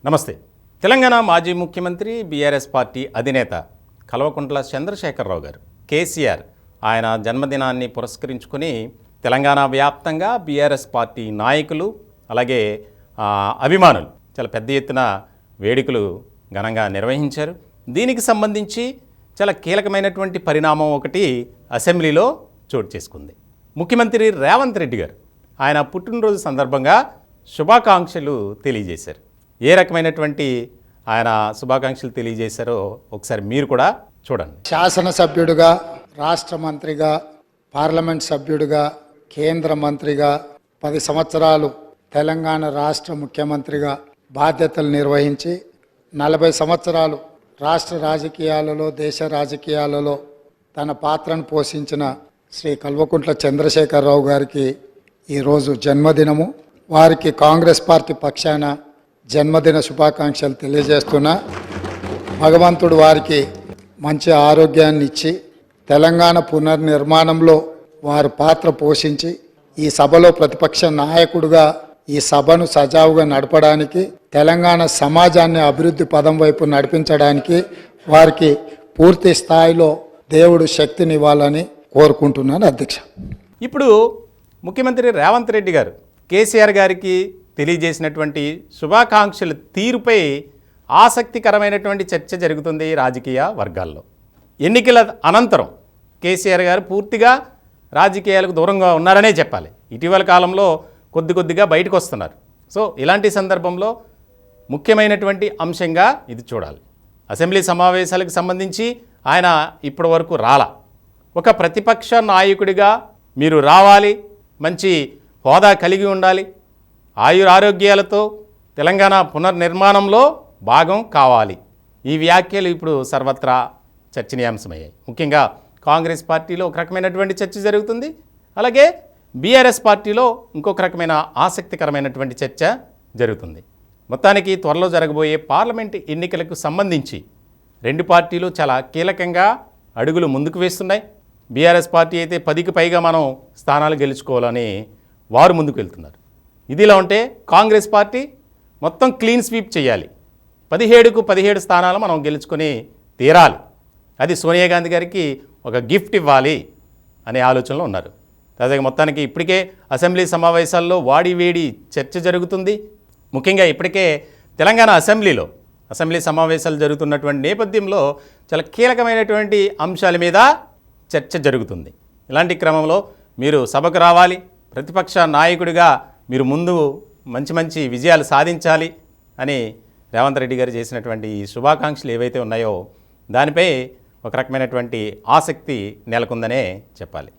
నమస్తే. తెలంగాణ మాజీ ముఖ్యమంత్రి బీఆర్ఎస్ పార్టీ అధినేత కల్వకుంట్ల చంద్రశేఖరరావు గారు కేసీఆర్ ఆయన జన్మదినాన్ని పురస్కరించుకొని తెలంగాణ వ్యాప్తంగా బీఆర్ఎస్ పార్టీ నాయకులు అలాగే అభిమానులు చాలా పెద్ద ఎత్తున వేడుకలు ఘనంగా నిర్వహించారు. దీనికి సంబంధించి చాలా కీలకమైనటువంటి పరిణామం ఒకటి అసెంబ్లీలో చోటు చేసుకుంది. ముఖ్యమంత్రి రేవంత్ రెడ్డి గారు ఆయన పుట్టినరోజు సందర్భంగా శుభాకాంక్షలు తెలియజేశారు. ఏ రకమైనటువంటి ఆయన శుభాకాంక్షలు తెలియజేశారో ఒకసారి మీరు కూడా చూడండి. శాసనసభ్యుడిగా, రాష్ట్ర మంత్రిగా, పార్లమెంట్ సభ్యుడిగా, కేంద్ర మంత్రిగా 10 సంవత్సరాలు తెలంగాణ రాష్ట్ర ముఖ్యమంత్రిగా బాధ్యతలు నిర్వహించి 40 సంవత్సరాలు రాష్ట్ర రాజకీయాలలో, దేశ రాజకీయాలలో తన పాత్రను పోషించిన శ్రీ కల్వకుంట్ల చంద్రశేఖరరావు గారికి ఈరోజు జన్మదినము. వారికి కాంగ్రెస్ పార్టీ పక్షాన జన్మదిన శుభాకాంక్షలు తెలియజేస్తున్నా. భగవంతుడు వారికి మంచి ఆరోగ్యాన్ని ఇచ్చి తెలంగాణ పునర్నిర్మాణంలో వారు పాత్ర పోషించి ఈ సభలో ప్రతిపక్ష నాయకుడిగా ఈ సభను సజావుగా నడపడానికి, తెలంగాణ సమాజాన్ని అభివృద్ధి పదం వైపు నడిపించడానికి వారికి పూర్తి స్థాయిలో దేవుడు శక్తినివ్వాలని కోరుకుంటున్నాను అధ్యక్ష. ఇప్పుడు ముఖ్యమంత్రి రేవంత్ రెడ్డి గారు కేసీఆర్ గారికి తెలియజేసినటువంటి శుభాకాంక్షల తీరుపై ఆసక్తికరమైనటువంటి చర్చ జరుగుతుంది రాజకీయ వర్గాల్లో. ఎన్నికల అనంతరం కేసీఆర్ గారు పూర్తిగా రాజకీయాలకు దూరంగా ఉన్నారనే చెప్పాలి. ఇటీవల కాలంలో కొద్దిగా బయటకు వస్తున్నారు. సో ఇలాంటి సందర్భంలో ముఖ్యమైనటువంటి అంశంగా ఇది చూడాలి. అసెంబ్లీ సమావేశాలకు సంబంధించి ఆయన ఇప్పటి వరకు రాలా. ఒక ప్రతిపక్ష నాయకుడిగా మీరు రావాలి, మంచి హోదా కలిగి ఉండాలి, ఆయురారోగ్యాలతో తెలంగాణ పునర్నిర్మాణంలో భాగం కావాలి. ఈ వ్యాఖ్యలు ఇప్పుడు సర్వత్రా చర్చనీయాంశమయ్యాయి. ముఖ్యంగా కాంగ్రెస్ పార్టీలో ఒక రకమైనటువంటి చర్చ జరుగుతుంది. అలాగే బీఆర్ఎస్ పార్టీలో ఇంకొక రకమైన ఆసక్తికరమైనటువంటి చర్చ జరుగుతుంది. మొత్తానికి త్వరలో జరగబోయే పార్లమెంటు ఎన్నికలకు సంబంధించి రెండు పార్టీలు చాలా కీలకంగా అడుగులు ముందుకు వేస్తున్నాయి. బీఆర్ఎస్ పార్టీ అయితే 10కి పైగా మనం స్థానాలు గెలుచుకోవాలని వారు ముందుకు వెళ్తున్నారు. ఇదిలా ఉంటే కాంగ్రెస్ పార్టీ మొత్తం క్లీన్ స్వీప్ చేయాలి, 17కు 17 స్థానాలు మనం గెలుచుకొని తీరాలి, అది సోనియా గాంధీ గారికి ఒక గిఫ్ట్ ఇవ్వాలి అనే ఆలోచనలో ఉన్నారు. తాజాగా మొత్తానికి ఇప్పటికే అసెంబ్లీ సమావేశాల్లో వాడివేడి చర్చ జరుగుతుంది. ముఖ్యంగా ఇప్పటికే తెలంగాణ అసెంబ్లీ సమావేశాలు జరుగుతున్నటువంటి నేపథ్యంలో చాలా కీలకమైనటువంటి అంశాల మీద చర్చ జరుగుతుంది. ఇలాంటి క్రమంలో మీరు సభకు రావాలి, ప్రతిపక్ష నాయకుడిగా మీరు ముందు మంచి విజయాలు సాధించాలి అని రేవంత్ రెడ్డి గారు చేసినటువంటి ఈ శుభాకాంక్షలు ఏవైతే ఉన్నాయో దానిపై ఒక రకమైనటువంటి ఆసక్తి నెలకొందనే చెప్పాలి.